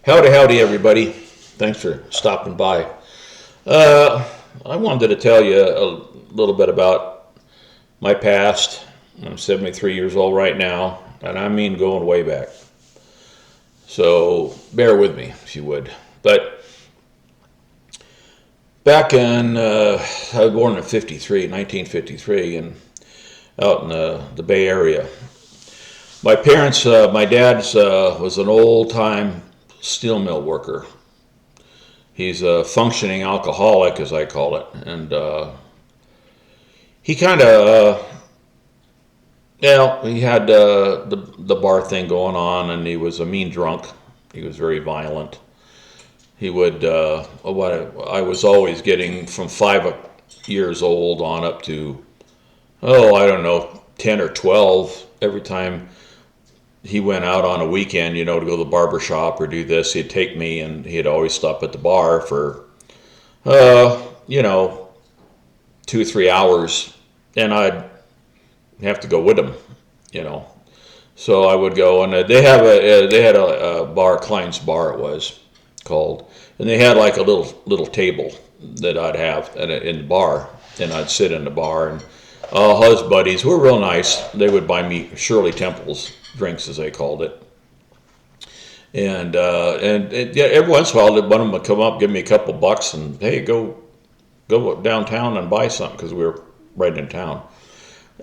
Howdy, everybody. Thanks for stopping by. I wanted to tell you a little bit about my past. I'm 73 years old right now, and I mean going way back. So bear with me, if you would. But back in, I was born in 1953, and out in the Bay Area. My parents, my dad's was an old-time steel mill worker. He's a functioning alcoholic, as I call it, and he kind of, he had the bar thing going on, and he was a mean drunk. He was very violent. He would, I was always getting from 5 years old on up to, I don't know, 10 or 12. Every time he went out on a weekend, to go to the barber shop or do this, he'd take me, and he'd always stop at the bar for, 2 or 3 hours, and I'd have to go with him. So I would go, and they had a bar, Klein's Bar it was called, and they had like a little table that I'd have in the bar, and I'd sit in the bar, and his buddies were real nice. They would buy me Shirley Temple's drinks, as they called it, and every once in a while, one of them would come up, give me a couple bucks, and hey, go downtown and buy something, because we were right in town.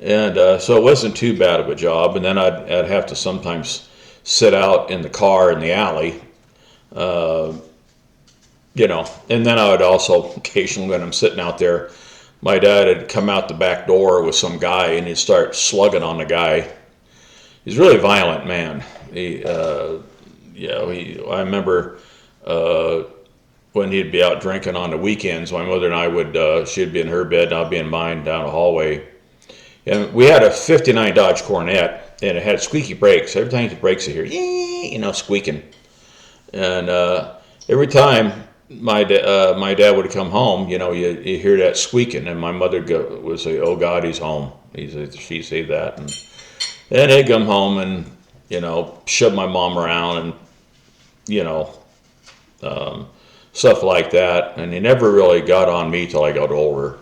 And so it wasn't too bad of a job. And then I'd have to sometimes sit out in the car in the alley, and then I would also occasionally, when I'm sitting out there, my dad had come out the back door with some guy, and he'd start slugging on the guy. He's a really violent man. I remember when he'd be out drinking on the weekends, my mother and I would, she'd be in her bed, and I'd be in mine down the hallway. And we had a 59 Dodge Coronet, and it had squeaky brakes. Every time the brakes would hear, squeaking. And every time my dad would come home, you hear that squeaking, and my mother would say, "Oh God, he's home." She'd say that, and he'd come home and shove my mom around, and stuff like that. And he never really got on me till I got older.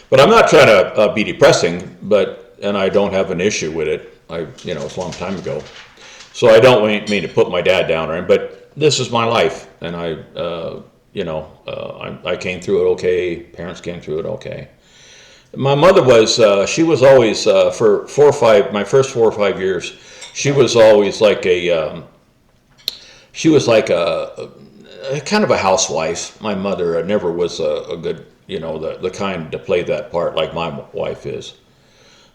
But I'm not trying to be depressing, and I don't have an issue with it. It's a long time ago, so I don't mean to put my dad down, but this is my life, and I came through it okay. Parents came through it okay. My mother was, she was always, for my first 4 or 5 years, she was always like a kind of a housewife. My mother never was a good, the kind to play that part like my wife is.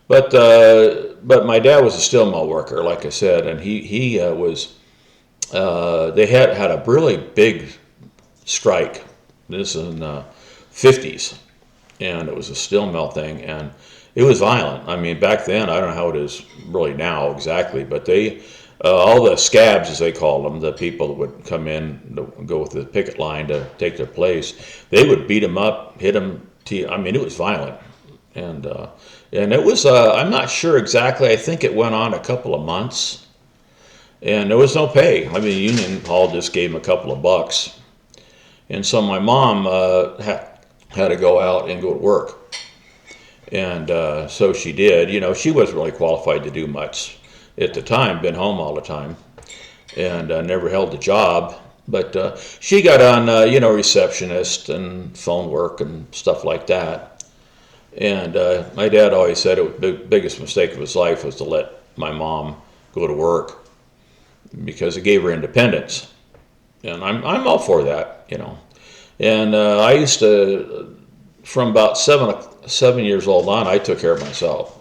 But my dad was a steel mill worker, like I said, and he was, they had a really big strike. This is in the 50s. And it was a steel mill thing, and it was violent. I mean, back then, I don't know how it is really now exactly, but they, all the scabs, as they call them, the people that would come in, go with the picket line to take their place, they would beat them up, hit them. It was violent, and it was. I'm not sure exactly. I think it went on a couple of months, and there was no pay. Union Hall just gave them a couple of bucks, and so my mom had to go out and go to work, and so she did. She wasn't really qualified to do much at the time, been home all the time, and never held a job, but she got on receptionist and phone work and stuff like that. And my dad always said the biggest mistake of his life was to let my mom go to work, because it gave her independence, and I'm all for that. And I used to, from about 7 years old on, I took care of myself.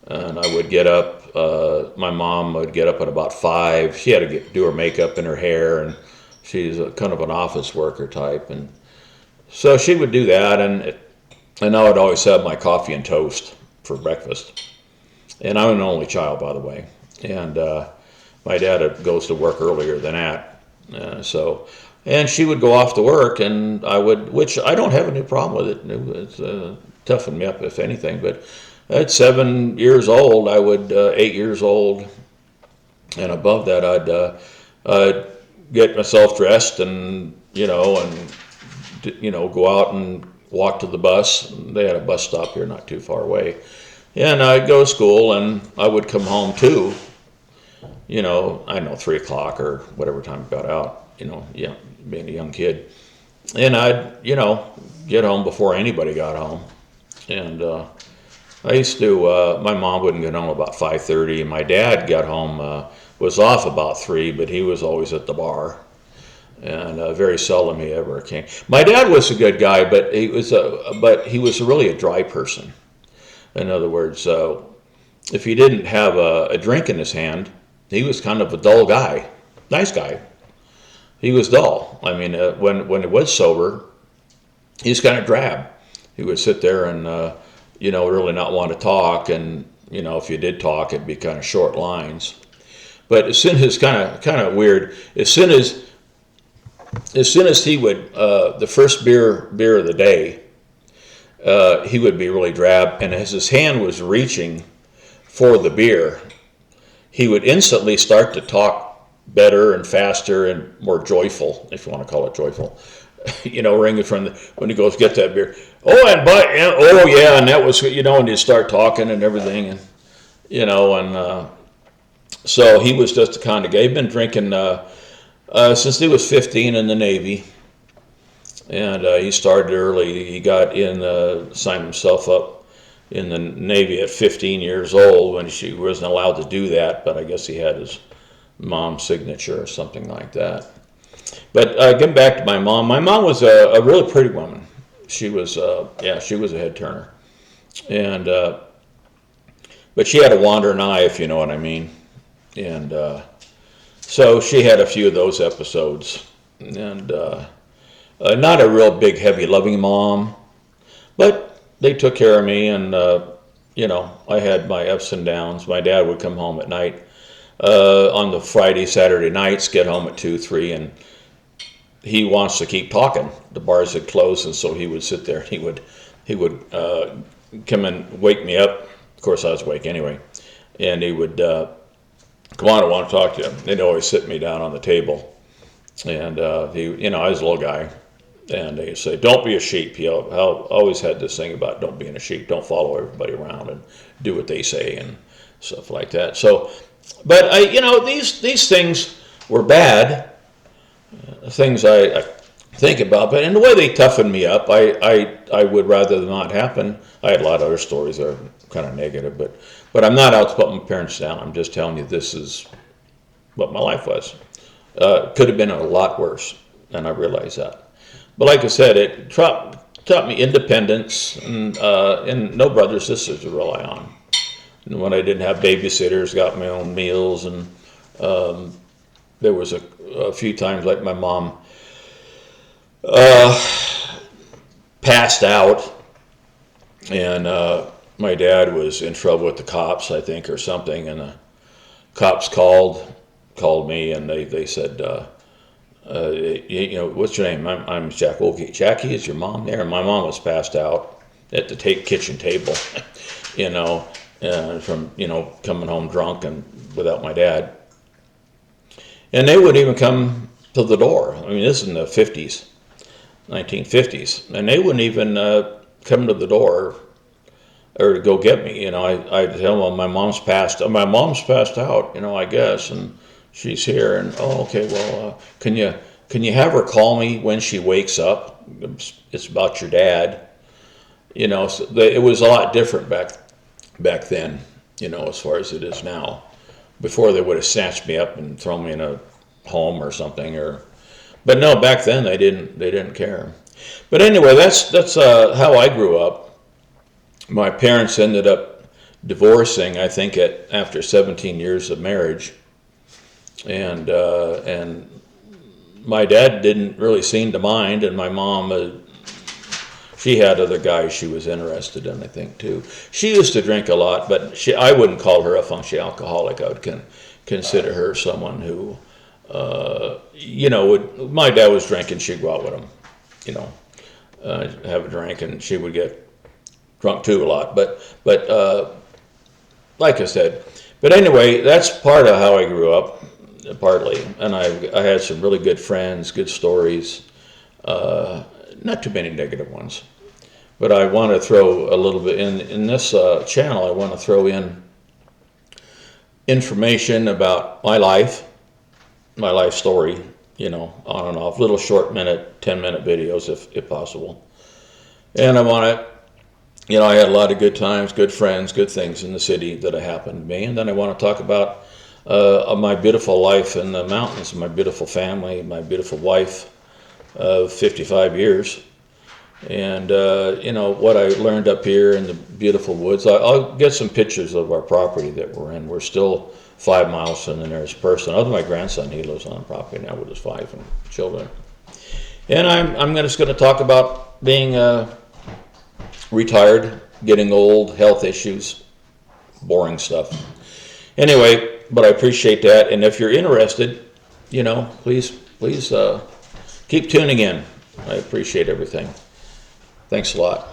And I would get up, my mom would get up at about 5. She had to do her makeup and her hair, and she's kind of an office worker type. And so she would do that, and I would always have my coffee and toast for breakfast. And I'm an only child, by the way. And my dad goes to work earlier than that. And she would go off to work, and which I don't have any problem with it. It's toughened me up, if anything. But at 7 years old, 8 years old, and above that, get myself dressed and, go out and walk to the bus. They had a bus stop here not too far away. And I'd go to school, and I would come home too, I don't know, 3 o'clock or whatever time I got out, yeah, being a young kid. And I'd, get home before anybody got home. And I used to, my mom wouldn't get home about 5:30, and my dad got home, was off about 3, but he was always at the bar. And very seldom he ever came. My dad was a good guy, but he was really a dry person. In other words, if he didn't have a drink in his hand, he was kind of a dull guy. Nice guy. He was dull. I mean, when he was sober, he was kind of drab. He would sit there and, really not want to talk. And, if you did talk, it'd be kind of short lines. But as soon as, kind of weird, as soon as he would, the first beer of the day, he would be really drab, and as his hand was reaching for the beer, he would instantly start to talk better and faster and more joyful, if you want to call it joyful. Ringing from when he goes get that beer. Oh, and and that was, and he'd start talking and everything, and so he was just the kind of guy. He'd been drinking since he was 15 in the Navy. And he started early. He got signed himself up in the Navy at 15 years old when she wasn't allowed to do that, but I guess he had his mom's signature or something like that. But getting back to my mom was a really pretty woman. She was, she was a head turner. And, but she had a wandering eye, if you know what I mean. And so she had a few of those episodes. And, not a real big, heavy, loving mom, but they took care of me, and, I had my ups and downs. My dad would come home at night on the Friday, Saturday nights, get home at 2, 3, and he wants to keep talking. The bars had closed, and so he would sit there. He would come and wake me up. Of course, I was awake anyway. And he would, come on, I want to talk to you. They'd always sit me down on the table. And I was a little guy. And they say, don't be a sheep. He always had this thing about don't being a sheep. Don't follow everybody around and do what they say and stuff like that. So, but these things were bad, things I think about. But in the way they toughened me up, I would rather them not happen. I had a lot of other stories that are kind of negative, but I'm not out to put my parents down. I'm just telling you this is what my life was. Could have been a lot worse, and I realize that. But like I said, it taught me independence and no brothers, sisters to rely on. And when I didn't have babysitters, got my own meals, and there was a few times like my mom passed out, and my dad was in trouble with the cops, I think, or something, and the cops called me, and they said, what's your name? I'm Jack. Okay, Jackie, is your mom there? And my mom was passed out at the kitchen table, from, coming home drunk and without my dad. And they wouldn't even come to the door. I mean, this is in the 50s, 1950s. And they wouldn't even come to the door or to go get me. I tell them, my mom's passed out, I guess. And she's here, and okay, well, can you have her call me when she wakes up? It's about your dad. So it was a lot different back then, as far as it is now. Before they would have snatched me up and thrown me in a home or something, but no, back then they didn't care. But anyway, that's how I grew up. My parents ended up divorcing, I think, after 17 years of marriage. And my dad didn't really seem to mind, and my mom, she had other guys she was interested in, I think, too. She used to drink a lot, but I wouldn't call her a functioning alcoholic. I would consider her someone who, my dad was drinking, she'd go out with him, have a drink, and she would get drunk too a lot. But like I said, but anyway, that's part of how I grew up. partly. And I had some really good friends, good stories, not too many negative ones. But I want to throw a little bit in this channel. I want to throw in information about my life story, on and off, little short 10-minute videos if possible. And I want to, I had a lot of good times, good friends, good things in the city that have happened to me. And then I want to talk about my beautiful life in the mountains, my beautiful family, my beautiful wife of 55 years. And, what I learned up here in the beautiful woods. I'll get some pictures of our property that we're in. We're still 5 miles from the nearest person. Other than my grandson, he lives on the property now with his 5 children. And I'm just going to talk about being retired, getting old, health issues, boring stuff. Anyway, but I appreciate that. And if you're interested, please keep tuning in. I appreciate everything. Thanks a lot.